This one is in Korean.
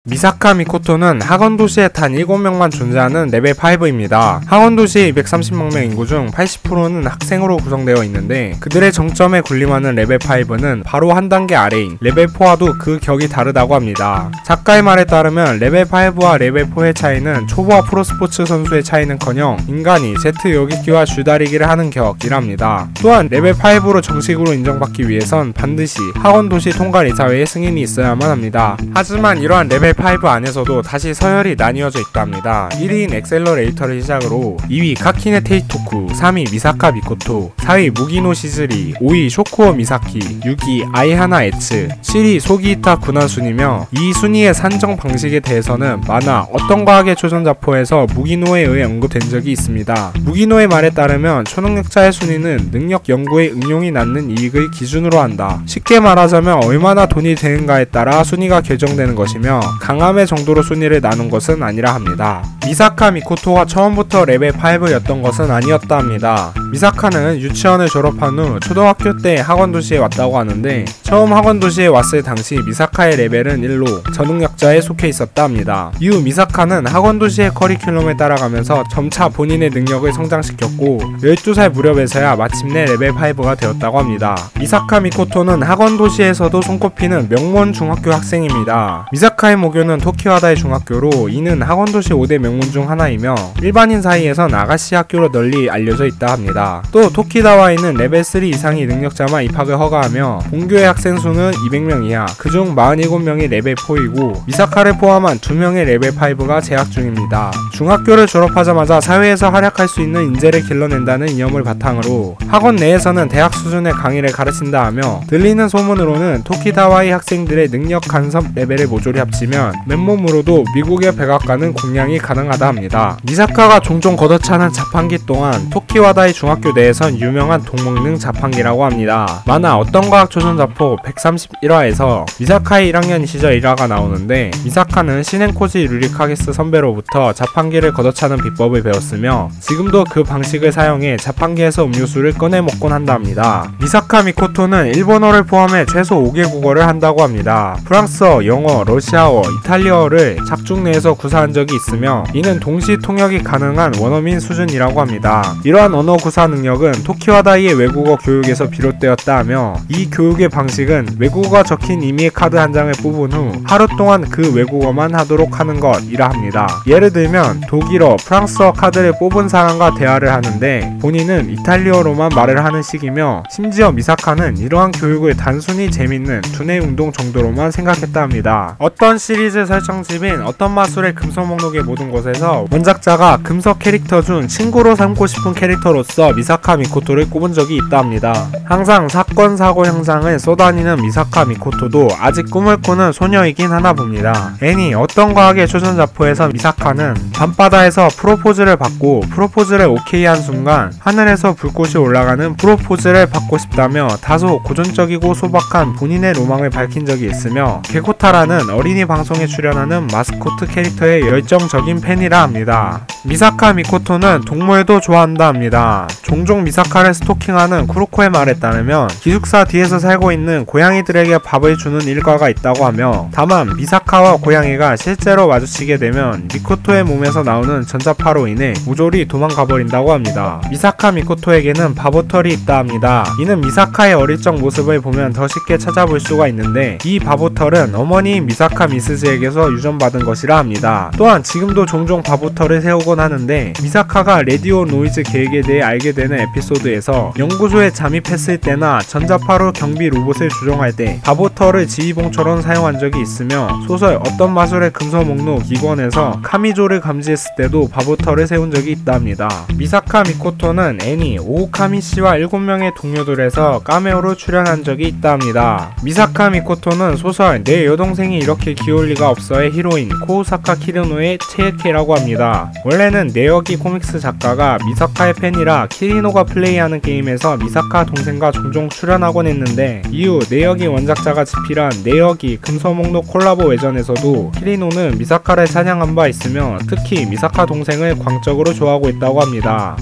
미사카 미코토는 학원도시에 단 7명만 존재하는 레벨 5입니다. 학원도시 230만 명 인구 중 80%는 학생으로 구성되어 있는데 그들의 정점에 군림하는 레벨 5는 바로 한 단계 아래인 레벨 4와도 그 격이 다르다고 합니다. 작가의 말에 따르면 레벨 5와 레벨 4의 차이는 초보와 프로스포츠 선수의 차이는커녕 인간이 제트 여기기와 줄다리기를 하는 격이랍니다. 또한 레벨 5로 정식으로 인정받기 위해선 반드시 학원도시 통괄이사회의 승인이 있어야만 합니다. 하지만 이러한 레벨 5 안에서도 다시 서열이 나뉘어져 있답니다. 1위인 엑셀러레이터를 시작으로 2위 카키네 테이토쿠, 3위 미사카 미코토, 4위 무기노 시즈리, 5위 쇼쿠오 미사키, 6위 아이하나 에츠, 7위 소기이타 군한 순이며 이 순위의 산정 방식에 대해서는 만화 어떤 과학의 초전자포에서 무기노에 의해 언급된 적이 있습니다. 무기노의 말에 따르면 초능력자의 순위는 능력 연구에 응용이 낳는 이익을 기준으로 한다. 쉽게 말하자면 얼마나 돈이 되는가에 따라 순위가 결정되는 것이며 강함의 정도로 순위를 나눈 것은 아니라 합니다. 미사카 미코토가 처음부터 레벨 5였던 것은 아니었다 합니다. 미사카는 유치원을 졸업한 후 초등학교 때 학원도시에 왔다고 하는데 처음 학원도시에 왔을 당시 미사카의 레벨은 1로 저능력자에 속해 있었다 합니다. 이후 미사카는 학원도시의 커리큘럼에 따라가면서 점차 본인의 능력을 성장시켰고 12살 무렵에서야 마침내 레벨 5가 되었다고 합니다. 미사카 미코토는 학원도시에서도 손꼽히는 명문 중학교 학생입니다. 미사카의 모교는 토키와다의 중학교로 이는 학원도시 5대 명문 중 하나이며 일반인 사이에선 아가씨 학교로 널리 알려져 있다 합니다. 또 토키다와에는 레벨 3 이상의 능력자만 입학을 허가하며 본교의 학생 수는 200명 이하, 그중 47명이 레벨 4이고 미사카를 포함한 2명의 레벨 5가 재학 중입니다. 중학교를 졸업하자마자 사회에서 활약할 수 있는 인재를 길러낸다는 이념을 바탕으로 학원 내에서는 대학 수준의 강의를 가르친다 하며 들리는 소문으로는 토키다와의 학생들의 능력 간섭 레벨을 모조리 합치면 맨몸으로도 미국의 백악관은 공략이 가능하다 합니다. 미사카가 종종 걷어차는 자판기 또한 토키와다의 중학교 내에선 유명한 동먹는 자판기라고 합니다. 만화 어떤 과학 초전자포 131화에서 미사카의 1학년 시절 1화가 나오는데 미사카는 시넨코지 루리카게스 선배로부터 자판기를 걷어차는 비법을 배웠으며 지금도 그 방식을 사용해 자판기에서 음료수를 꺼내 먹곤 한다 합니다. 미사카 미코토는 일본어를 포함해 최소 5개 국어를 한다고 합니다. 프랑스어, 영어, 러시아어, 이탈리아어를 작중 내에서 구사한 적이 있으며 이는 동시 통역이 가능한 원어민 수준이라고 합니다. 이러한 언어 구사 능력은 토키와다이의 외국어 교육에서 비롯되었다 하며 이 교육의 방식은 외국어가 적힌 이미의 카드 한 장을 뽑은 후 하루 동안 그 외국어만 하도록 하는 것이라 합니다. 예를 들면 독일어, 프랑스어 카드를 뽑은 사람과 대화를 하는데 본인은 이탈리아어로만 말을 하는 식이며 심지어 미사카는 이러한 교육을 단순히 재밌는 두뇌 운동 정도로만 생각했다 합니다. 어떤 시리즈 설정집인 어떤 마술의 금속 목록의 모든 곳에서 원작자가 금속 캐릭터 중 친구로 삼고 싶은 캐릭터로서 미사카 미코토를 꼽은 적이 있다 합니다. 항상 사건 사고 형상을 쏘다니는 미사카 미코토도 아직 꿈을 꾸는 소녀이긴 하나 봅니다. 애니 어떤 과학의 초전자포에서 미사카는 밤바다에서 프로포즈를 받고 프로포즈를 오케이 한 순간 하늘에서 불꽃이 올라가는 프로포즈를 받고 싶다며 다소 고전적이고 소박한 본인의 로망을 밝힌 적이 있으며 게코타라는 어린이 방송에 출연하는 마스코트 캐릭터의 열정적인 팬이라 합니다. 미사카 미코토는 동물도 좋아한다 합니다. 종종 미사카를 스토킹하는 쿠로코의 말에 따르면 기숙사 뒤에서 살고 있는 고양이들에게 밥을 주는 일과가 있다고 하며 다만 미사카와 고양이가 실제로 마주치게 되면 미코토의 몸에서 나오는 전자파로 인해 모조리 도망가버린다고 합니다. 미사카 미코토에게는 바보털이 있다 합니다. 이는 미사카의 어릴 적 모습을 보면 더 쉽게 찾아볼 수가 있는데 이 바보털은 어머니인 미사카 미스즈에게서 유전받은 것이라 합니다. 또한 지금도 종종 바보털을 세우곤 하는데 미사카가 레디오 노이즈 계획에 대해 알게 되는 에피소드에서 연구소에 잠입했을 때나 전자파로 경비 로봇을 조종할 때 바보털을 지휘봉처럼 사용한 적이 있으며 소설 어떤 마술의 금속 목록 2권에서 카미조를 감지했을 때도 바보털을 세운 적이 있다 합니다. 미사카 미코토는 애니 오오카미씨와 7명의 동료들에서 카메오로 출연한 적이 있다 합니다. 미사카 미코토는 소설 내 여동생이 이렇게 귀여울 리가 없어의 히로인 코우사카 키리노의 체에케라고 합니다. 원래는 내역이 코믹스 작가가 미사카의 팬이라 키리노가 플레이하는 게임에서 미사카 동생과 종종 출연하곤 했는데 이후 내역이 원작자가 집필한 내역이 금서목록 콜라보 외전에서도 키리노는 미사카를 찬양한 바 있으며 특히 미사카 동생을 광적으로 좋아하고 있다고 합니다.